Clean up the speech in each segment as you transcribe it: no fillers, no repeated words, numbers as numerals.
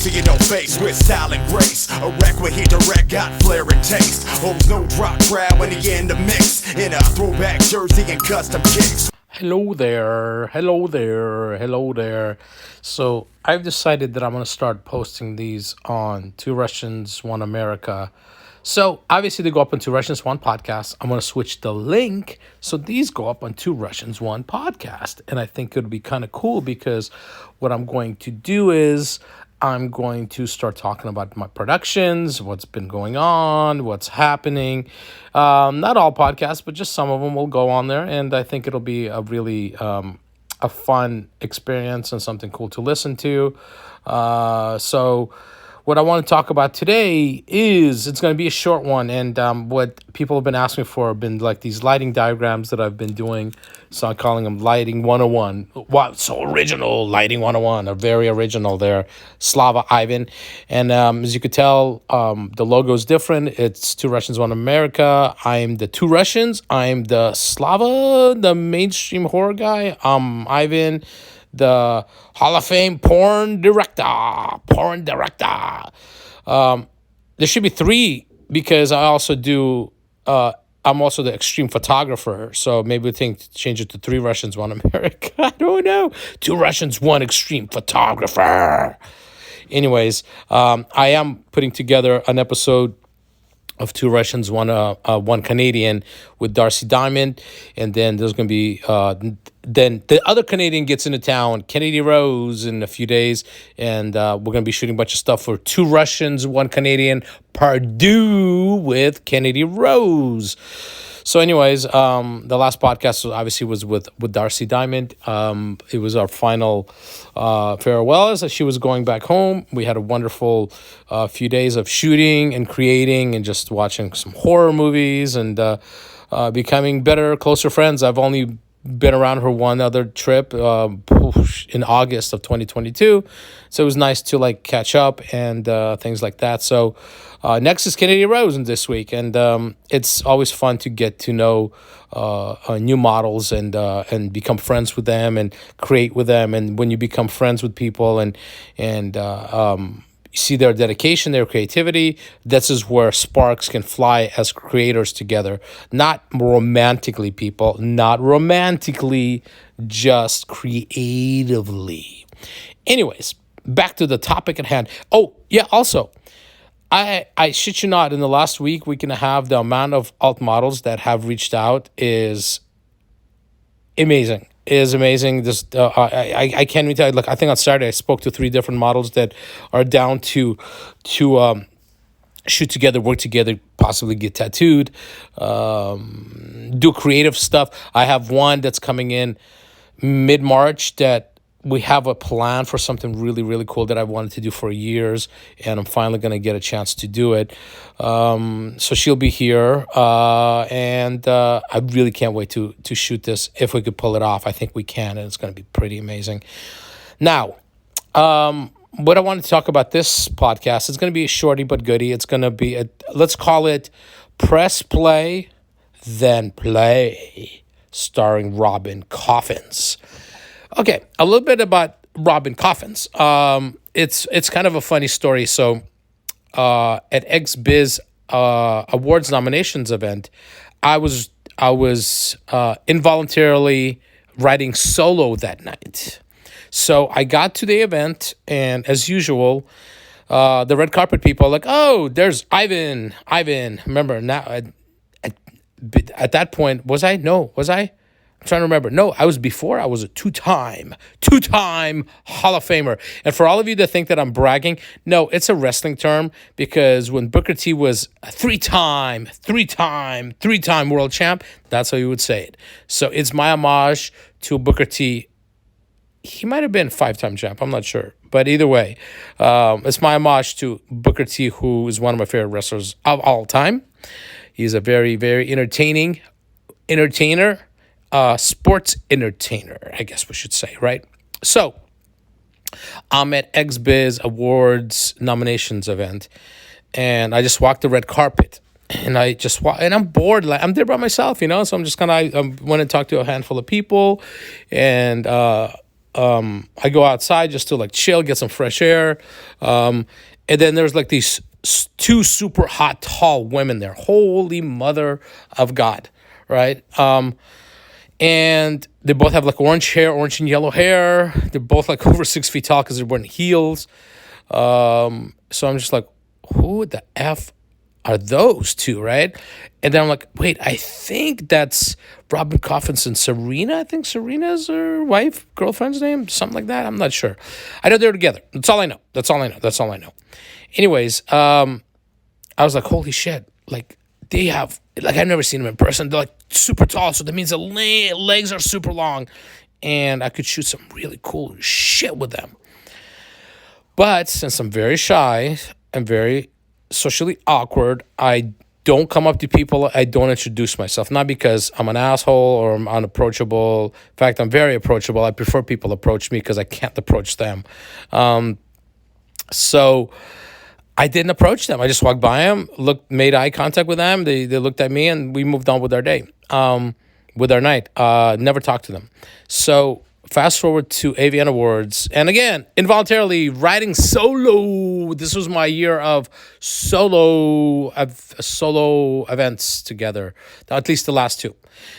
seeing no face with style and grace. A wreck where he direct got flair and taste. Holds no drop crowd when he in the mix. In a throwback jersey and custom kicks. Hello there, hello there, hello there. So I've decided that I'm going to start posting these on Two Russians, One America. So obviously they go up on Two Russians, One Podcast. I'm going to switch the link so these go up on Two Russians, One Podcast. And I think it would be kind of cool because what I'm going to do is I'm going to start talking about my productions, what's been going on, what's happening. Not all podcasts, but just some of them will go on there. And I think it'll be a really a fun experience and something cool to listen to. So what I want to talk about today is it's going to be a short one. And what people have been asking me for have been like these lighting diagrams that I've been doing. So I'm calling them Lighting 101. Wow, so original, Lighting 101. Are very original there. Slava Ivan. And as you could tell, the logo is different. It's Two Russians, One America. I'm the Two Russians. I'm the Slava, the mainstream horror guy. Ivan, the Hall of Fame porn director. There should be three because I also do, I'm also the extreme photographer. So maybe we think change it to Three Russians, One America. I don't know. Two Russians, One extreme photographer. Anyways, I am putting together an episode of Two Russians, One Canadian with Darcy Diamond. And then there's going to be, then the other Canadian gets into town, Kennedy Rose, in a few days. And we're going to be shooting a bunch of stuff for Two Russians, One Canadian, Purdue with Kennedy Rose. So anyways, the last podcast obviously was with Darcy Diamond. It was our final farewell as she was going back home. We had a wonderful few days of shooting and creating and just watching some horror movies and becoming better, closer friends. I've only been around her one other trip in August of 2022. So it was nice to like catch up and things like that. So next is Kennedy Rose this week. And it's always fun to get to know new models and become friends with them and create with them. And when you become friends with people and see their dedication, their creativity, this is where sparks can fly as creators together. Not romantically, people. Not romantically, just creatively. Anyways, back to the topic at hand. Oh, yeah, also, I shit you not, in the last week and a half, the amount of alt models that have reached out is amazing. Is amazing. This I can't even tell you. Look, I think on Saturday I spoke to 3 different models that are down to shoot together, work together, possibly get tattooed, do creative stuff. I have one that's coming in mid-March that we have a plan for something really, really cool that I've wanted to do for years, and I'm finally going to get a chance to do it. So she'll be here, and I really can't wait to shoot this. If we could pull it off, I think we can, and it's going to be pretty amazing. Now, what I want to talk about this podcast, it's going to be a shorty but goodie. It's going to be, let's call it Press Play, Then Play, starring Robin Coffins. Okay, a little bit about Robin Coffins. It's kind of a funny story. So at XBiz awards nominations event, I was involuntarily writing solo that night. So I got to the event, and as usual, the red carpet people are like, "Oh, there's Ivan." Remember now? At that point, was I? No, was I? I'm trying to remember. No, I was before. I was a two-time Hall of Famer. And for all of you that think that I'm bragging, no, it's a wrestling term because when Booker T was a three-time world champ, that's how you would say it. So it's my homage to Booker T. He might have been 5-time champ. I'm not sure. But either way, it's my homage to Booker T, who is one of my favorite wrestlers of all time. He's a very, very entertainer, sports entertainer, I guess we should say, right? So I'm at XBiz Awards nominations event, and I just walked the red carpet, and I'm bored. Like, I'm there by myself, So I'm just I went and talked to a handful of people, and I go outside just to like chill, get some fresh air. And then there's like these two super hot, tall women there. Holy mother of God, right? And they both have like orange and yellow hair. They're both like over 6 feet tall because they're wearing heels. So I'm just like, who the F are those two, right? And then I'm like, wait, I think that's Robin Coffins and Serena. I think Serena's her wife, girlfriend's name, something like that. I'm not sure. I know they're together. That's all I know. Anyways, I was like, holy shit. Like, they have, like, I've never seen them in person. They're like super tall. So that means the legs are super long. And I could shoot some really cool shit with them. But since I'm very shy and very socially awkward, I don't come up to people. I don't introduce myself. Not because I'm an asshole or I'm unapproachable. In fact, I'm very approachable. I prefer people approach me because I can't approach them. So I didn't approach them. I just walked by them, made eye contact with them. They looked at me, and we moved on with our day, with our night. Never talked to them. So fast forward to AVN Awards, and again, involuntarily riding solo. This was my year of solo events together, at least the last two.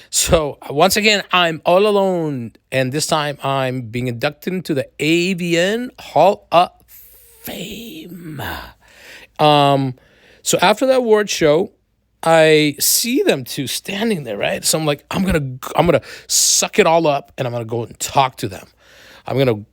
So once again, I'm all alone, and this time I'm being inducted into the AVN Hall of Fame. So after the award show, I see them two standing there, right? So I'm like, I'm gonna suck it all up, and I'm gonna go and talk to them. I'm gonna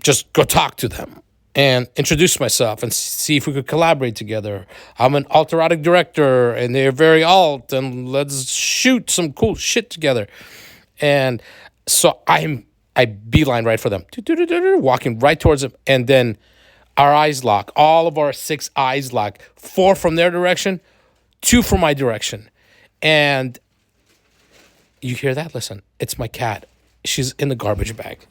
just go talk to them and introduce myself and see if we could collaborate together. I'm an alt erotic director, and they're very alt, and let's shoot some cool shit together. And so I beeline right for them, walking right towards them, and then our eyes lock. All of our 6 eyes lock. 4 from their direction, 2 from my direction. And you hear that? Listen, it's my cat. She's in the garbage bag.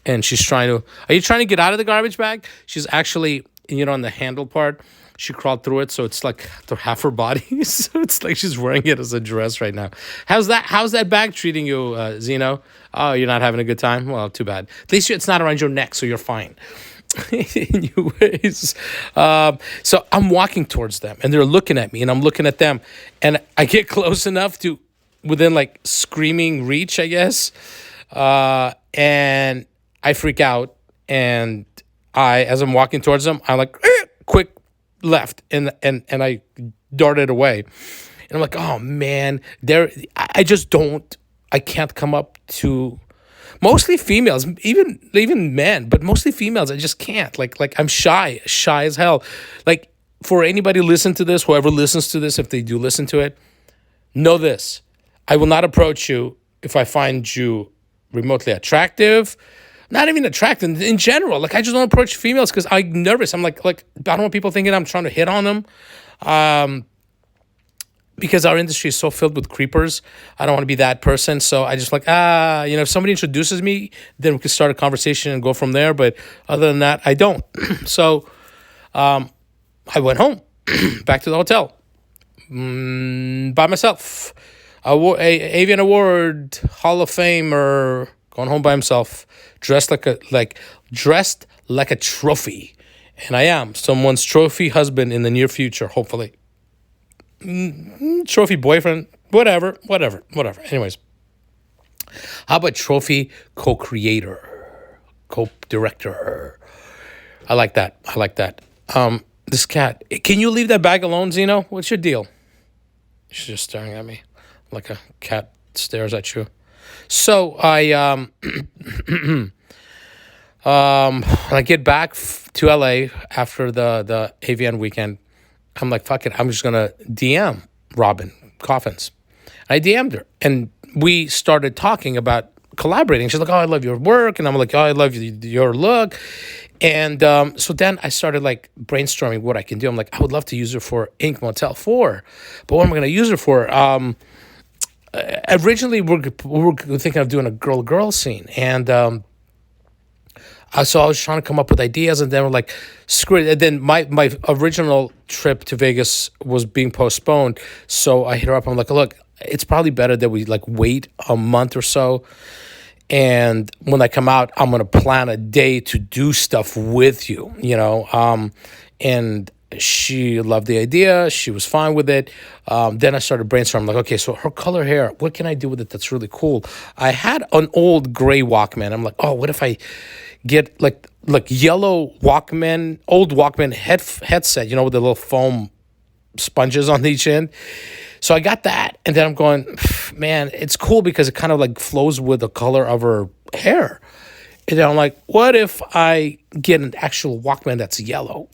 And she's trying to... Are you trying to get out of the garbage bag? She's actually, on the handle part, she crawled through it, so it's like half her body. So it's like she's wearing it as a dress right now. How's that bag treating you, Zeno? Oh, you're not having a good time? Well, too bad. At least it's not around your neck, so you're fine. Anyways, so I'm walking towards them, and they're looking at me, and I'm looking at them, and I get close enough to within like screaming reach, I guess, and I freak out, and as I'm walking towards them, I'm like, quick left, and I darted away, and I'm like, oh man, I can't come up to. Mostly females, even men, but mostly females. I just can't. Like I'm shy as hell. Like, for anybody listen to this, whoever listens to this, if they do listen to it, know this: I will not approach you if I find you remotely attractive. Not even attractive in general. Like, I just don't approach females because I'm nervous. I'm like I don't want people thinking I'm trying to hit on them. Because our industry is so filled with creepers, I don't want to be that person. So I just if somebody introduces me, then we can start a conversation and go from there. But other than that, I don't. So I went home, back to the hotel, by myself. AVN Award Hall of Famer, going home by himself, dressed like a trophy. And I am someone's trophy husband in the near future, hopefully. Trophy boyfriend, whatever. Anyways, how about trophy co-creator, co-director? I like that. This cat, can you leave that bag alone, Zeno? What's your deal? She's just staring at me like a cat stares at you. So I I get back to LA after the AVN weekend. I'm like, fuck it. I'm just going to DM Robin Coffins. I DM'd her, and we started talking about collaborating. She's like, oh, I love your work. And I'm like, oh, I love your look. And so then I started like brainstorming what I can do. I'm like, I would love to use her for Ink Motel 4. But what am I going to use her for? Originally, we were thinking of doing a girl-girl scene. And so I was trying to come up with ideas, and then we're like, screw it. And then my original trip to Vegas was being postponed. So I hit her up. I'm like, look, it's probably better that we like wait a month or so. And when I come out, I'm gonna plan a day to do stuff with you, you know. And she loved the idea. She was fine with it. Then I started brainstorming, like, okay, so her color hair, what can I do with it that's really cool? I had an old gray Walkman. I'm like, oh, what if I get like yellow Walkman, old Walkman headset, you know, with the little foam sponges on each end. So I got that, and then I'm going, man, it's cool because it kind of like flows with the color of her hair. And then I'm like, what if I get an actual Walkman that's yellow?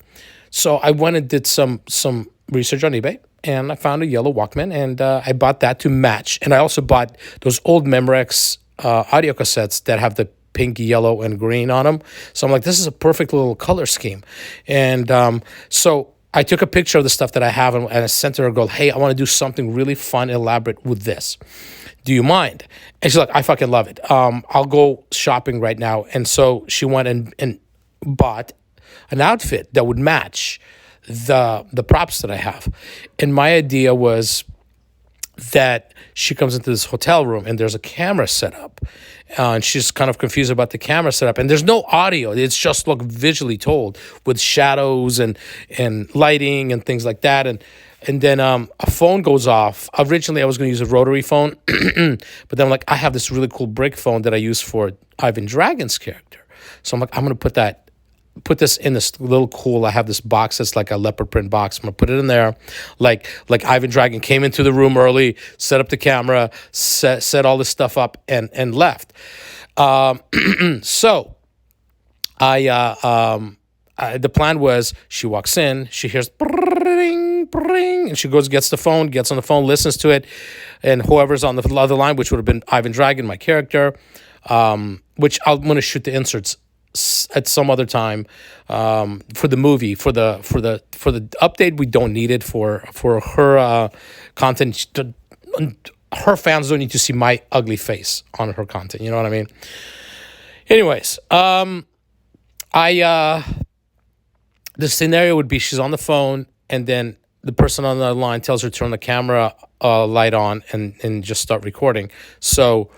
So I went and did some research on eBay, and I found a yellow Walkman, and I bought that to match. And I also bought those old Memorex audio cassettes that have the pink, yellow, and green on them. So I'm like, this is a perfect little color scheme. And so I took a picture of the stuff that I have, and I sent her a girl, hey, I want to do something really fun, elaborate with this. Do you mind? And she's like, I fucking love it. I'll go shopping right now. And so she went and bought an outfit that would match the props that I have. And my idea was that she comes into this hotel room and there's a camera set up. And she's kind of confused about the camera setup. And there's no audio. It's just like visually told with shadows and lighting and things like that. And then a phone goes off. Originally, I was going to use a rotary phone. But then I'm like, I have this really cool brick phone that I use for Ivan Dragon's character. So I'm like, I'm going to put this in this little cool. I have this box that's like a leopard print box. I'm gonna put it in there, like Ivan Dragon came into the room early, set up the camera, set all this stuff up, and left. So the plan was she walks in, she hears bring, bring, and she gets on the phone, listens to it, and whoever's on the other line, which would have been Ivan Dragon, my character, which I'm gonna shoot the inserts at some other time for the movie, for the update. We don't need it for her content. Her fans don't need to see my ugly face on her content. You know what I mean? Anyways, the scenario would be she's on the phone, and then the person on the line tells her to turn the camera light on and just start recording. So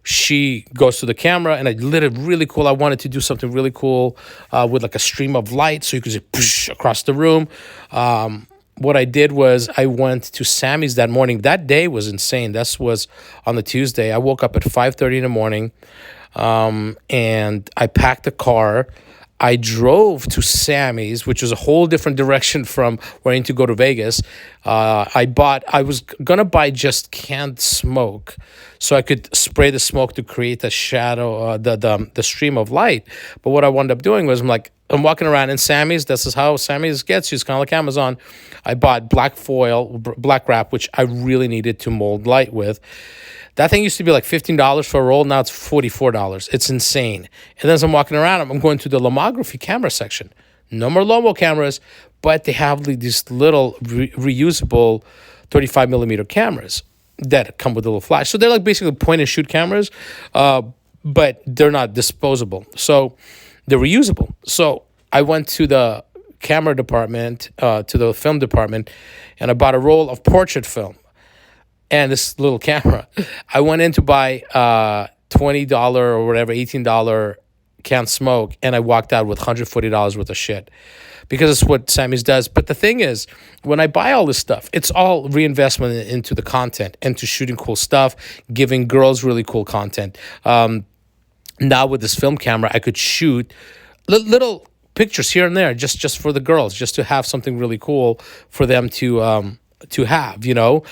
she goes to the camera, and I lit it really cool. I wanted to do something really cool with like a stream of light, so you could see poosh, across the room. What I did was I went to Sammy's that morning. That day was insane. This was on the Tuesday. I woke up at 5:30 in the morning, and I packed the car. I drove to Sammy's, which was a whole different direction from where I need to go to Vegas. I was gonna buy just canned smoke, so I could spray the smoke to create the shadow, the stream of light. But what I wound up doing was I'm walking around in Sammy's. This is how Sammy's gets you. It's kind of like Amazon. I bought black foil, black wrap, which I really needed to mold light with. That thing used to be like $15 for a roll. Now it's $44. It's insane. And then as I'm walking around, I'm going to the lomography camera section. No more Lomo cameras, but they have these little reusable 35 millimeter cameras that come with a little flash. So they're like basically point and shoot cameras, but they're not disposable. So they're reusable. So I went to the camera department, to the film department, and I bought a roll of portrait film and this little camera. I went in to buy $20 or whatever, $18 canned smoke, and I walked out with $140 worth of shit because it's what Sammy's does. But the thing is, when I buy all this stuff, it's all reinvestment into the content, into shooting cool stuff, giving girls really cool content. Now with this film camera, I could shoot little pictures here and there just for the girls, just to have something really cool for them to have, you know.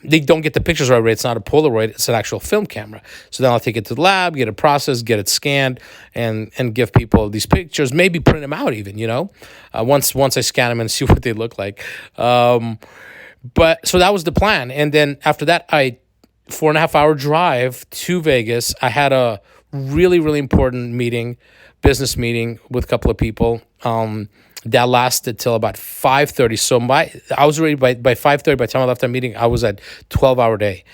They don't get the pictures right away. It's not a Polaroid. It's an actual film camera. So then I'll take it to the lab, get it processed, get it scanned, and give people these pictures, maybe print them out even, you know, once I scan them and see what they look like. But so that was the plan. And then after that, 4.5 hour drive to Vegas. I had a really, really important business meeting with a couple of people. That lasted till about 5:30. So I was ready by 5:30. By the time I left that meeting, I was at 12-hour day.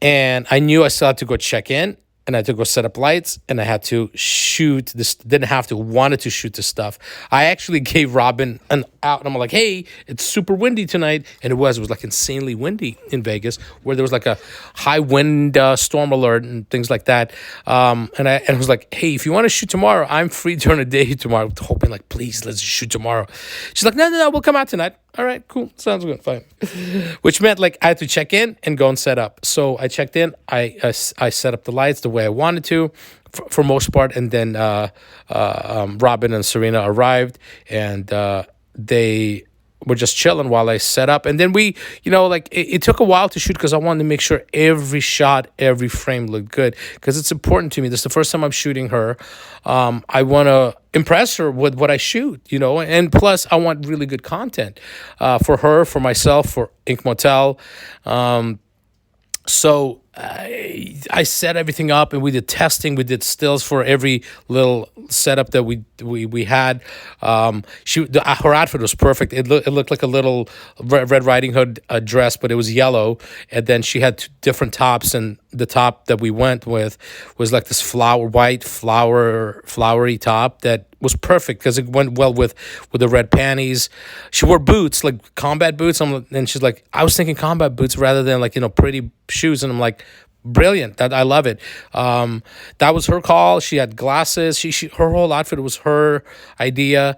And I knew I still had to go check in and I had to go set up lights, and I had to shoot this. Didn't have to, wanted to shoot this stuff. I actually gave Robin an out, and I'm like, hey, it's super windy tonight, and it was like insanely windy in Vegas, where there was like a high wind storm alert and things like that. And I was like, hey, if you want to shoot tomorrow, I'm free during the day tomorrow. Hoping like, please, let's shoot tomorrow. She's like, no, we'll come out tonight. All right, cool, sounds good, fine. Which meant like I had to check in and go and set up. So I checked in. I set up the lights the way I wanted to, for most part, and then Robin and Serena arrived, and they were just chilling while I set up. And then we, like it took a while to shoot because I wanted to make sure every shot, every frame looked good, because it's important to me. This is the first time I'm shooting her. I want to impress her with what I shoot, and plus I want really good content for her, for myself, for Ink Motel. So I set everything up, and we did testing. We did stills for every little setup that we had. Her outfit was perfect. It looked like a little Red Riding Hood dress, but it was yellow. And then she had two different tops, and the top that we went with was like this flowery top that was perfect because it went well with the red panties. She wore boots, like combat boots. And she's like, I was thinking combat boots rather than like, pretty shoes. And I'm like, brilliant. That I love it. That was her call. She had glasses. Her whole outfit was her idea.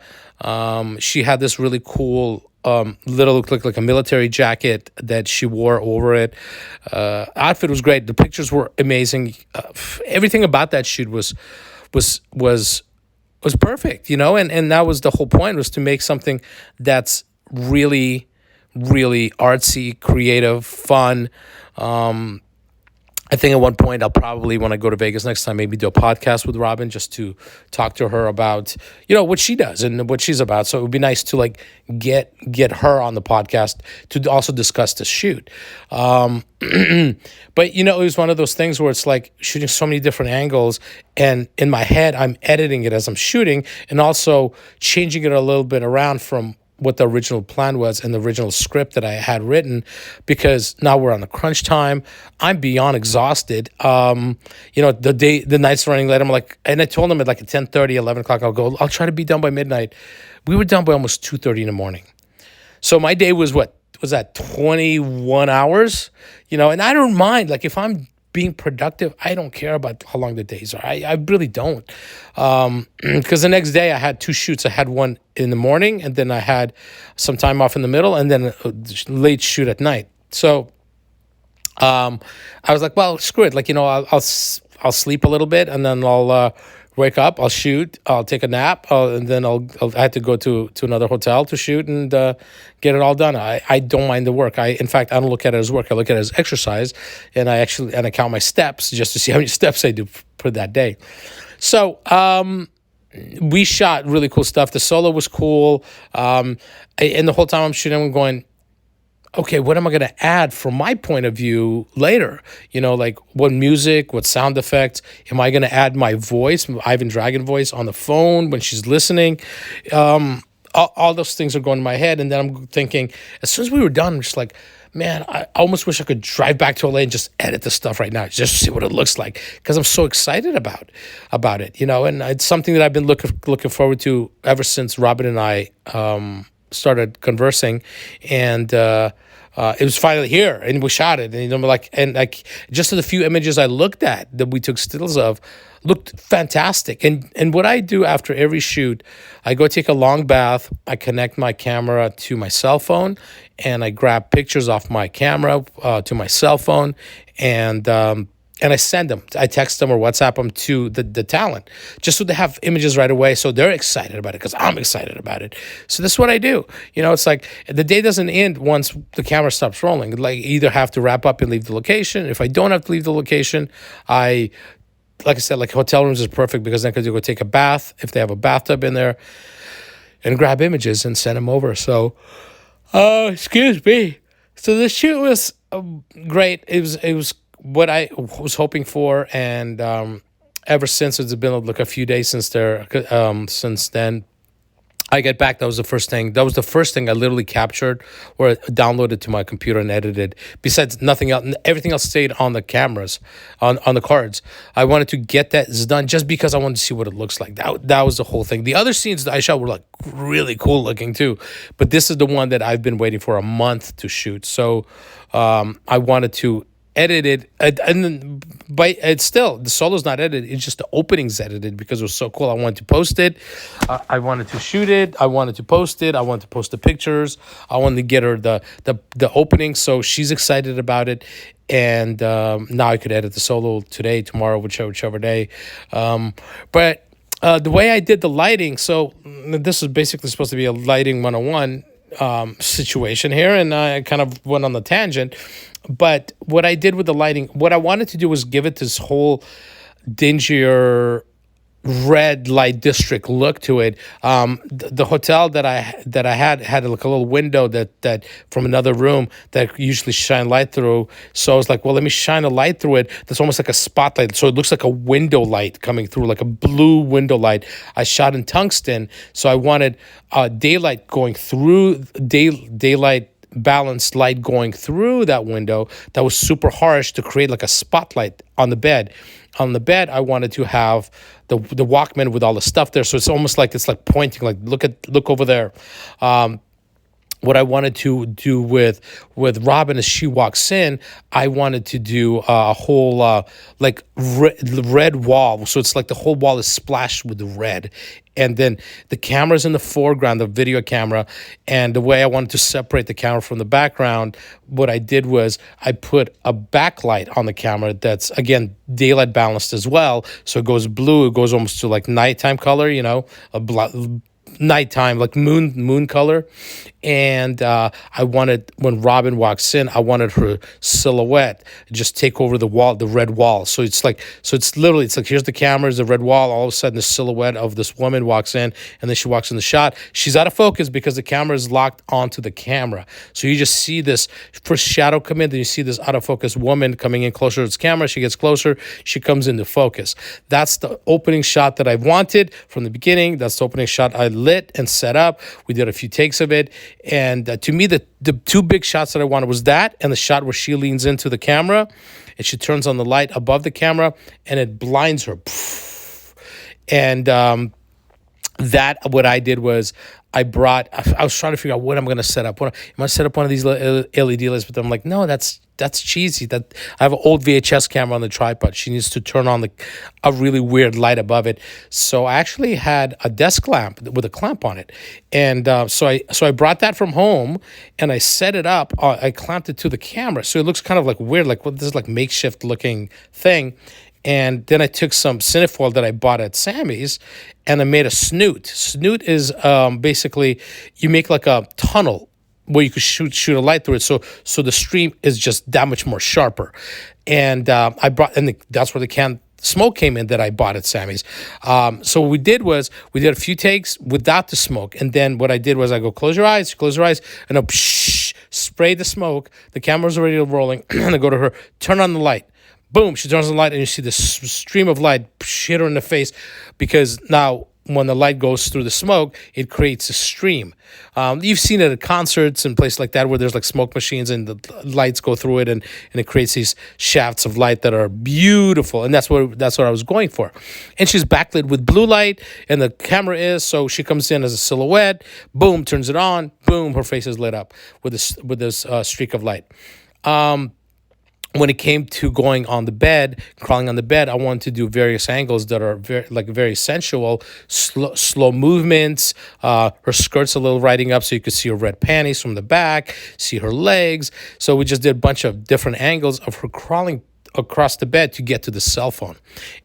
She had this really cool little, looked like a military jacket that she wore over it. Outfit was great. The pictures were amazing. Everything about that shoot was perfect, and that was the whole point, was to make something that's really, really artsy, creative, fun. I think at one point I'll probably, when I go to Vegas next time, maybe do a podcast with Robin just to talk to her about, what she does and what she's about. So it would be nice to like get her on the podcast to also discuss the shoot. But it was one of those things where it's like shooting so many different angles, and in my head I'm editing it as I'm shooting and also changing it a little bit around from what the original plan was and the original script that I had written, because now we're on a crunch time. I'm beyond exhausted. The night's running late. I'm like, and I told him at like 10:30, 11 o'clock, I'll try to be done by midnight. We were done by almost 2:30 in the morning. So my day was, what was that, 21 hours? And I don't mind, like if I'm being productive, I don't care about how long the days are. I really don't. Because the next day I had two shoots. I had one in the morning, and then I had some time off in the middle, and then a late shoot at night. So I was like, well, screw it. Like, I'll sleep a little bit, and then I'll wake up, I'll shoot, I'll take a nap, and then I had to go to another hotel to shoot and get it all done. I don't mind the work. In fact, I don't look at it as work. I look at it as exercise, and I count my steps just to see how many steps I do for that day. So we shot really cool stuff. The solo was cool, and the whole time I'm shooting, I'm going, okay, what am I going to add from my point of view later? Like what music, what sound effects? Am I going to add my voice, Ivan Dragon voice on the phone when she's listening? All those things are going in my head. And then I'm thinking, as soon as we were done, I'm just like, man, I almost wish I could drive back to LA and just edit this stuff right now, just to see what it looks like, because I'm so excited about it, and it's something that I've been looking forward to ever since Robin and I started conversing, and it was finally here, and we shot it, and just the few images I looked at that we took stills of looked fantastic. And what I do after every shoot, I go take a long bath, I connect my camera to my cell phone, and I grab pictures off my camera to my cell phone, and I send them. I text them or WhatsApp them to the talent, just so they have images right away, so they're excited about it because I'm excited about it. So this is what I do. It's like the day doesn't end once the camera stops rolling. Like, either have to wrap up and leave the location. If I don't have to leave the location, like I said, like hotel rooms is perfect, because then I could go take a bath if they have a bathtub in there, and grab images and send them over. So, excuse me. So the shoot was great. It was what I was hoping for, and ever since, it's been like a few days since then, I get back. That was the first thing. That was the first thing I literally captured or downloaded to my computer and edited. Besides nothing else, everything else stayed on the cameras, on the cards. I wanted to get that done just because I wanted to see what it looks like. That was the whole thing. The other scenes that I shot were like really cool looking too, but this is the one that I've been waiting for a month to shoot. So I wanted to edited and then but it's still the solo's not edited, it's just the opening's edited because it was so cool. I wanted to post it, I wanted to shoot it, I wanted to post it, I wanted to post the pictures, I wanted to get her the opening, so she's excited about it. And now I could edit the solo today, tomorrow, whichever day. But the way I did the lighting, so this is basically supposed to be a lighting 101 situation here, and I kind of went on the tangent. But what I did with the lighting, what I wanted to do was give it this whole dingier red light district look to it. The hotel that I had like a little window that from another room that usually shine light through. So I was like, well, let me shine a light through it that's almost like a spotlight, so it looks like a window light coming through, like a blue window light. I shot in tungsten, so I wanted daylight going through, daylight balanced light going through that window that was super harsh to create like a spotlight on the bed. On the bed, I wanted to have the Walkman with all the stuff there, so it's almost like it's like pointing, like look over there. What I wanted to do with Robin as she walks in, I wanted to do a whole like red wall. So it's like the whole wall is splashed with red. And then the camera's in the foreground, the video camera. And the way I wanted to separate the camera from the background, what I did was I put a backlight on the camera that's, again, daylight balanced as well. So it goes blue, it goes almost to like nighttime color, you know, nighttime, like moon color. And I wanted, when Robin walks in, I wanted her silhouette just take over the wall, the red wall. So it's like here's the camera, there's the red wall, all of a sudden the silhouette of this woman walks in, and then she walks in the shot. She's out of focus because the camera is locked onto the camera. So you just see this first shadow come in, then you see this out of focus woman coming in closer to this camera. She gets closer, she comes into focus. That's the opening shot that I wanted from the beginning. That's the opening shot I lit and set up. We did a few takes of it. And to me, the two big shots that I wanted was that and the shot where she leans into the camera and she turns on the light above the camera and it blinds her. And that, what I did was I was trying to figure out what I'm going to set up. Am I going to set up one of these LED lights? But I'm like, no, that's cheesy. That I have an old VHS camera on the tripod. She needs to turn on a really weird light above it. So I actually had a desk lamp with a clamp on it, and so I brought that from home and I set it up. I clamped it to the camera, so it looks kind of like weird, like this is like makeshift looking thing. And then I took some cinefoil that I bought at Sammy's and I made a snoot. Snoot is basically you make like a tunnel where you could shoot a light through it, so the stream is just that much more sharper. And that's where the can smoke came in that I bought at Sammy's. So what we did was we did a few takes without the smoke, and then what I did was I go close your eyes, and I spray the smoke. The camera's already rolling, and I go to her, turn on the light. Boom, she turns on the light, and you see this stream of light hit her in the face, because now when the light goes through the smoke, it creates a stream. You've seen it at concerts and places like that where there's like smoke machines and the lights go through it, and it creates these shafts of light that are beautiful. And that's what I was going for. And she's backlit with blue light, and the camera is, so she comes in as a silhouette. Boom, turns it on. Boom, her face is lit up with this streak of light. When it came to going on the bed, crawling on the bed, I wanted to do various angles that are very sensual, slow movements. Her skirt's a little riding up, so you could see her red panties from the back, see her legs. So we just did a bunch of different angles of her crawling across the bed to get to the cell phone.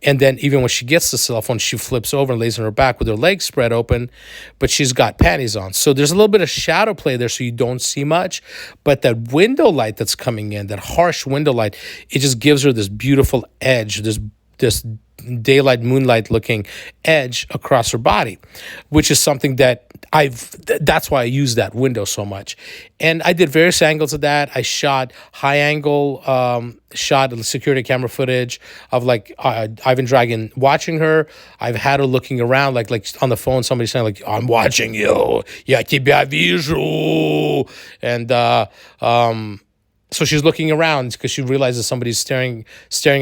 And then even when she gets the cell phone, she flips over and lays on her back with her legs spread open, but she's got panties on. So there's a little bit of shadow play there, so you don't see much. But that window light that's coming in, that harsh window light, it just gives her this beautiful edge, this daylight, moonlight looking edge across her body, which is something that that's why I use that window so much. And I did various angles of that. I shot high angle, shot security camera footage of like Ivan Dragon watching her. I've had her looking around like on the phone, somebody saying like, I'm watching you, я тебя вижу. And so she's looking around because she realizes somebody's staring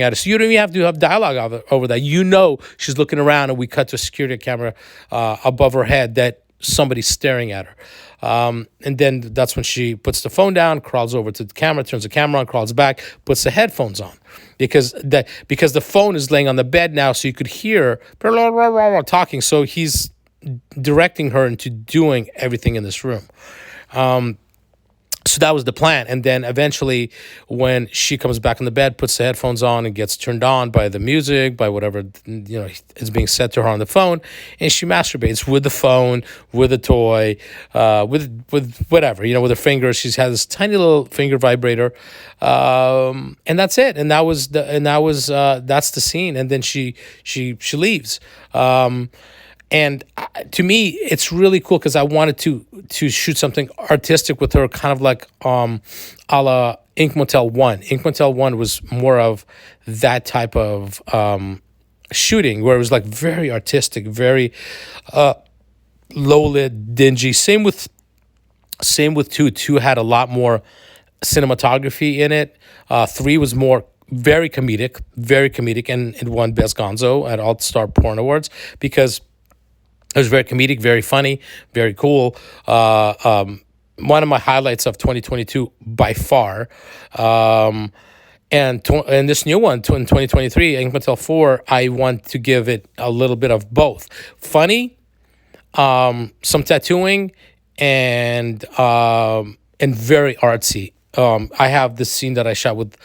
at her. So you don't even have to have dialogue over that. You know she's looking around, and we cut to a security camera above her head that somebody's staring at her. And then that's when she puts the phone down, crawls over to the camera, turns the camera on, crawls back, puts the headphones on. Because the phone is laying on the bed now, so you could hear talking. So he's directing her into doing everything in this room. So that was the plan. And then eventually when she comes back in the bed, puts the headphones on and gets turned on by the music, by whatever, is being said to her on the phone. And she masturbates with the phone, with a toy, with whatever, with her fingers. She has this tiny little finger vibrator. And that's it. And that's the scene. And then she leaves. And to me, it's really cool because I wanted to shoot something artistic with her, kind of like a la Ink Motel 1. Ink Motel 1 was more of that type of shooting, where it was like very artistic, very low-lit, dingy. Same with 2. 2 had a lot more cinematography in it. 3 was more very comedic, and it won Best Gonzo at Alt Star Porn Awards because it was very comedic, very funny, very cool. One of my highlights of 2022 by far. And this new one, in 2023, Ink Motel 4, I want to give it a little bit of both. Funny, some tattooing, and very artsy. I have this scene that I shot with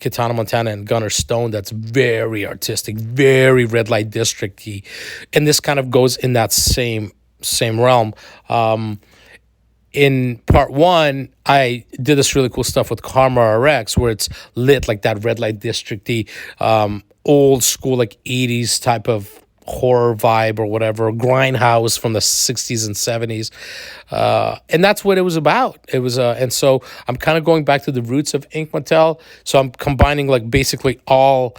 Kitana Montana and Gunnar Stone that's very artistic, very red light district-y. And this kind of goes in that same realm. In part 1, I did this really cool stuff with Karma RX where it's lit like that red light district-y, old school, like 80s type of horror vibe or whatever, Grindhouse from the 60s and 70s. And that's what it was about. It was, and so I'm kind of going back to the roots of Ink Motel. So I'm combining like basically all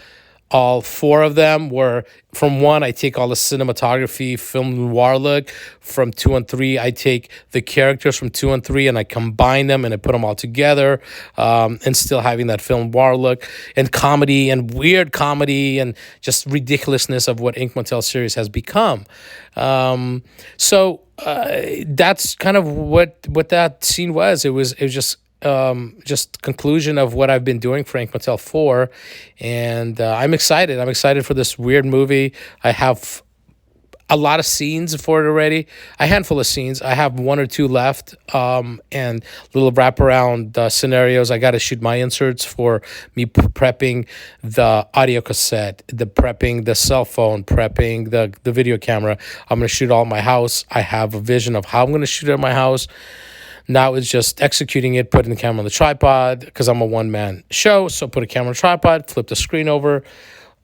4 of them, where from 1, I take all the cinematography, film noir look. From 2 and 3, I take the characters from 2 and 3 and I combine them and I put them all together, and still having that film noir look and comedy and weird comedy and just ridiculousness of what Ink Motel series has become. So that's kind of what that scene was. It was just conclusion of what I've been doing for Ink Motel 4, and I'm excited. I'm excited for this weird movie. I have a lot of scenes for it already, a handful of scenes. I have 1 or 2 left, and little wraparound scenarios. I got to shoot my inserts for me prepping the audio cassette, prepping the cell phone, prepping the video camera. I'm going to shoot all at my house. I have a vision of how I'm going to shoot it at my house. Now it's just executing it, putting the camera on the tripod, because I'm a one-man show. So put a camera on a tripod, flip the screen over,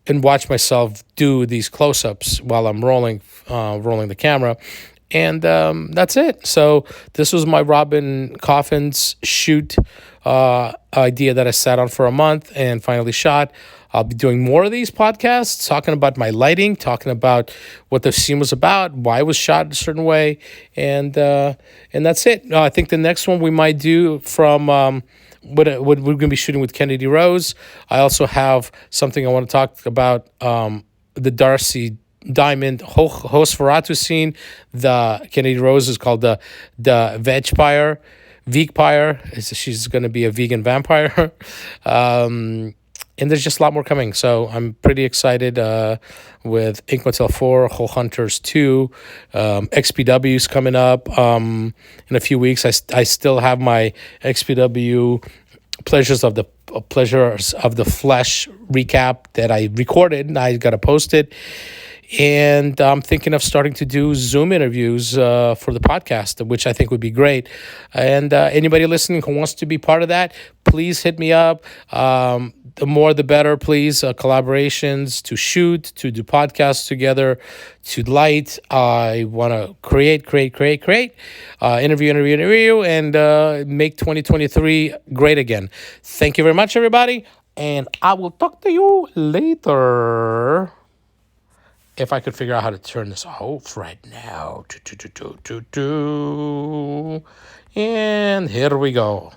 and watch myself do these close-ups while I'm rolling the camera. And that's it. So this was my Robin Coffins shoot idea that I sat on for a month and finally shot. I'll be doing more of these podcasts, talking about my lighting, talking about what the scene was about, why it was shot a certain way, and that's it. I think the next one we might do from what we're going to be shooting with Kennedy Rose. I also have something I want to talk about, the Darcy Diamond Hosferatu scene. The Kennedy Rose is called the Vegpire. She's going to be a vegan vampire. And there's just a lot more coming. So I'm pretty excited with Ink Motel 4, Hole Hunters 2, XPW's coming up in a few weeks. I still have my XPW Pleasures of the Flesh recap that I recorded, and I got to post it. And I'm thinking of starting to do Zoom interviews for the podcast, which I think would be great. And anybody listening who wants to be part of that, please hit me up. The more the better, please. Collaborations to shoot, to do podcasts together, to light. I want to create, interview, and make 2023 great again. Thank you very much, everybody. And I will talk to you later. If I could figure out how to turn this off right now. And here we go.